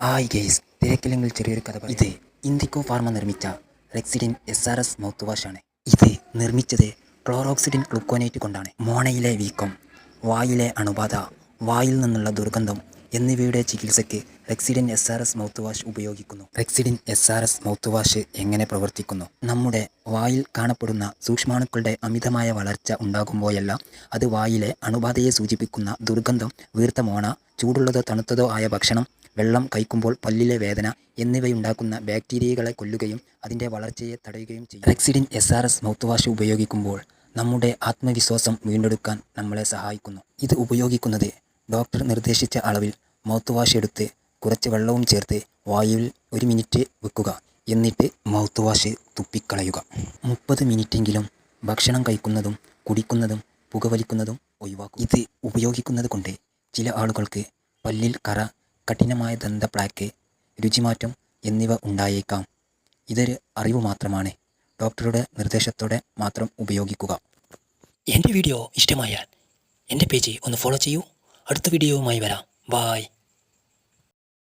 ആയി ഗെയ്സ്, തിരക്കില്ലെങ്കിൽ ചെറിയൊരു കഥ പറയാം. ഇത് ഇൻഡിക്കോ ഫാർമ നിർമ്മിച്ച റെക്സിഡിൻ SRS മൗത്ത് വാഷാണ്. ഇത് നിർമ്മിച്ചത് ക്ലോറോക്സിഡിൻ ഗ്ലൂക്കോനേറ്റ് കൊണ്ടാണ്. മോണയിലെ വീക്കം, വായിലെ അണുബാധ, വായിൽ നിന്നുള്ള ദുർഗന്ധം എന്നിവയുടെ ചികിത്സയ്ക്ക് റെക്സിഡിൻ SRS മൗത്ത് വാഷ് ഉപയോഗിക്കുന്നു. റെക്സിഡിൻ SRS മൗത്ത് വാഷ് എങ്ങനെ പ്രവർത്തിക്കുന്നു? നമ്മുടെ വായിൽ കാണപ്പെടുന്ന സൂക്ഷ്മാണുക്കളുടെ അമിതമായ വളർച്ച ഉണ്ടാകുമ്പോഴെല്ലാം അത് വായിലെ അണുബാധയെ സൂചിപ്പിക്കുന്ന ദുർഗന്ധം, വീർത്ത മോണ, ചൂടുള്ളതോ തണുത്തതോ ആയ ഭക്ഷണം, വെള്ളം കഴിക്കുമ്പോൾ പല്ലിലെ വേദന എന്നിവയുണ്ടാക്കുന്ന ബാക്ടീരിയകളെ കൊല്ലുകയും അതിൻ്റെ വളർച്ചയെ തടയുകയും ചെയ്യും. റെക്സിഡിൻ SRS മൗത്ത് വാഷ് ഉപയോഗിക്കുമ്പോൾ നമ്മുടെ ആത്മവിശ്വാസം വീണ്ടെടുക്കാൻ നമ്മളെ സഹായിക്കുന്നു. ഇത് ഉപയോഗിക്കുന്നത് ഡോക്ടർ നിർദ്ദേശിച്ച അളവിൽ മൗത്ത് വാഷ് എടുത്ത് കുറച്ച് വെള്ളവും ചേർത്ത് വായുവിൽ 1 മിനിറ്റ് വെക്കുക. എന്നിട്ട് മൗത്ത് വാഷ് തുപ്പിക്കളയുക. 30 മിനിറ്റെങ്കിലും ഭക്ഷണം കഴിക്കുന്നതും കുടിക്കുന്നതും പുകവലിക്കുന്നതും ഒഴിവാക്കുക. ഇത് ഉപയോഗിക്കുന്നത് കൊണ്ട് ചില ആളുകൾക്ക് പല്ലിൽ കറ, കഠിനമായ ദന്തപ്ലാക്ക്, രുചിമാറ്റം എന്നിവ ഉണ്ടായേക്കാം. ഇതൊരു അറിവ് മാത്രമാണ്. ഡോക്ടറുടെ നിർദ്ദേശത്തോടെ മാത്രം ഉപയോഗിക്കുക. എൻ്റെ വീഡിയോ ഇഷ്ടമായാൽ എൻ്റെ പേജ് ഒന്ന് ഫോളോ ചെയ്യൂ. അടുത്ത വീഡിയോയുമായി വരാം. ബായ്.